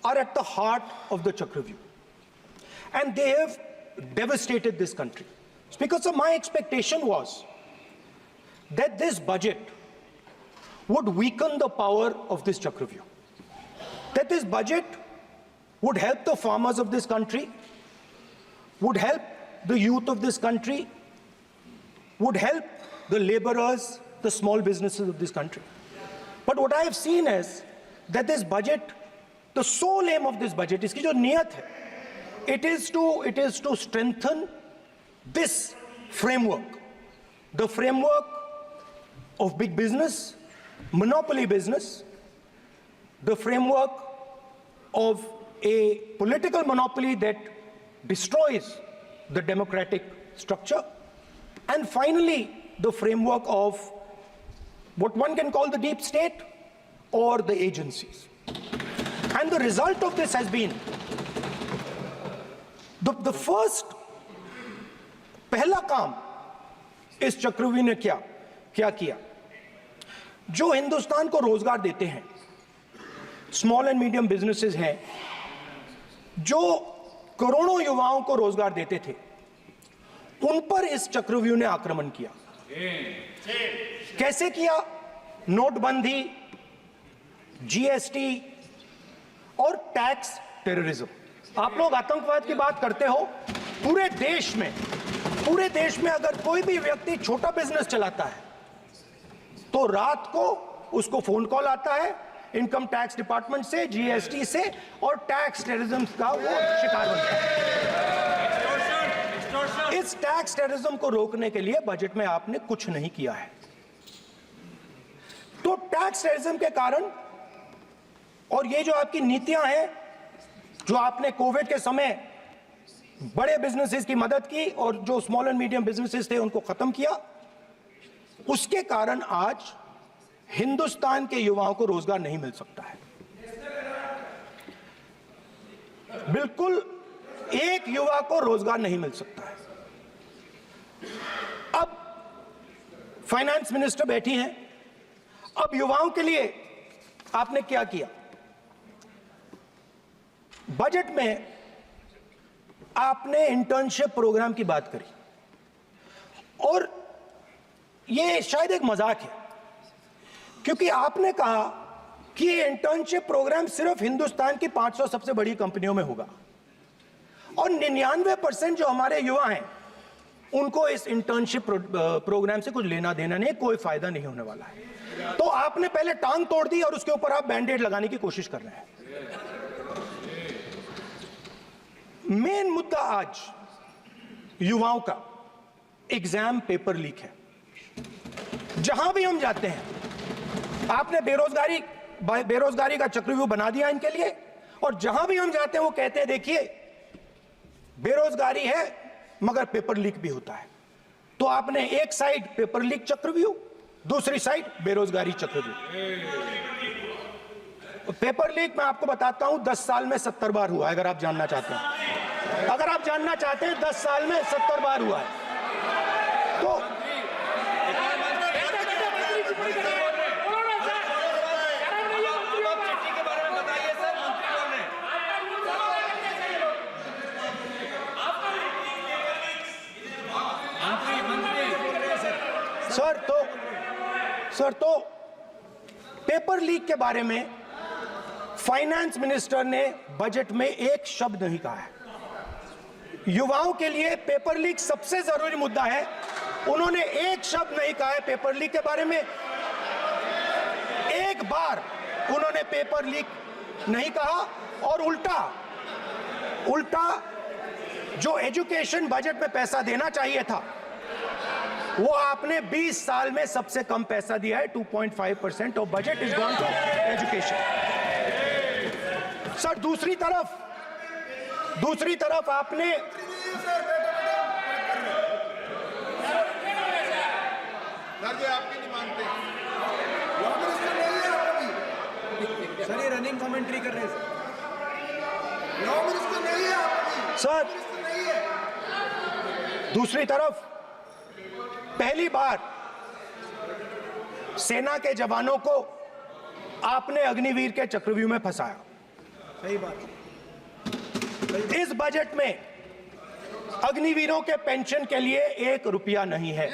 are at the heart of the Chakravyuh. And they have devastated this country. Speaker, so my expectation was that this budget would weaken the power of this Chakravyuh. That this budget would help the farmers of this country, would help the youth of this country, would help the laborers, the small businesses of this country. But what I have seen is that this budget, the sole aim of this budget, iski jo niyat hai, it is to strengthen this framework, the framework of big business, monopoly business, the framework of a political monopoly that destroys the democratic structure, and finally the framework of what one can call the deep state or the agencies. And the result of this has been the first पहला काम इस चक्रव्यूह ने क्या किया? जो हिंदुस्तान को रोजगार देते हैं, स्मॉल एंड मीडियम बिजनेसेस हैं, जो करोड़ों युवाओं को रोजगार देते थे, उन पर इस चक्रव्यूह ने आक्रमण किया। कैसे किया? नोटबंदी, जीएसटी और टैक्स टेररिज्म। आप लोग आतंकवाद की बात करते हो, पूरे देश में अगर कोई भी व्यक्ति छोटा बिजनेस चलाता है तो रात को उसको फोन कॉल आता है इनकम टैक्स डिपार्टमेंट से, जीएसटी से, और टैक्स टेररिज्म का वो शिकार बनता है। इस टैक्स टेररिज्म को रोकने के लिए बजट में आपने कुछ नहीं किया है। तो टैक्स टेररिज्म के कारण और ये जो आपकी नीतियां हैं, जो आपने कोविड के समय बड़े बिजनेसेस की मदद की और जो स्मॉल एंड मीडियम बिजनेसेस थे उनको खत्म किया, उसके कारण आज हिंदुस्तान के युवाओं को रोजगार नहीं मिल सकता है। बिल्कुल एक युवा को रोजगार नहीं मिल सकता है। अब फाइनेंस मिनिस्टर बैठी हैं, अब युवाओं के लिए आपने क्या किया? बजट में आपने इंटर्नशिप प्रोग्राम की बात करी और यह शायद एक मजाक है, क्योंकि आपने कहा कि ये इंटर्नशिप प्रोग्राम सिर्फ हिंदुस्तान की 500 सबसे बड़ी कंपनियों में होगा और 99% जो हमारे युवा हैं उनको इस इंटर्नशिप प्रोग्राम से कुछ लेना देना नहीं, कोई फायदा नहीं होने वाला है। तो आपने पहले टांग तोड़ दी और उसके ऊपर आप बैंडेड लगाने की कोशिश कर रहे हैं। मेन मुद्दा आज युवाओं का एग्जाम पेपर लीक है। जहां भी हम जाते हैं, आपने बेरोजगारी का चक्रव्यूह बना दिया इनके लिए, और जहां भी हम जाते हैं वो कहते हैं देखिए बेरोजगारी है मगर पेपर लीक भी होता है। तो आपने एक साइड पेपर लीक चक्रव्यूह, दूसरी साइड बेरोजगारी चक्रव्यूह। पेपर लीक मैं आपको बताता हूं 10 साल में 70 बार हुआ है। अगर आप जानना चाहते हैं, 10 साल में 70 बार हुआ है। तो सर तो पेपर लीक के बारे में फाइनेंस मिनिस्टर ने बजट में एक शब्द नहीं कहा है। युवाओं के लिए पेपर लीक सबसे जरूरी मुद्दा है, उन्होंने एक शब्द नहीं कहा है पेपर लीक के बारे में। एक बार उन्होंने पेपर लीक नहीं कहा और उल्टा जो एजुकेशन बजट में पैसा देना चाहिए था वो आपने 20 साल में सबसे कम पैसा दिया है। 2.5% of budget is gone to education. Sir दूसरी तरफ आपने आपकी नहीं मानते सर, ये रनिंग कमेंट्री कर रहे हैं सर। दूसरी तरफ पहली बार सेना के जवानों को आपने अग्निवीर के चक्रव्यूह में फंसाया। सही बात। इस बजट में अग्निवीरों के पेंशन के लिए 1 रुपया नहीं है।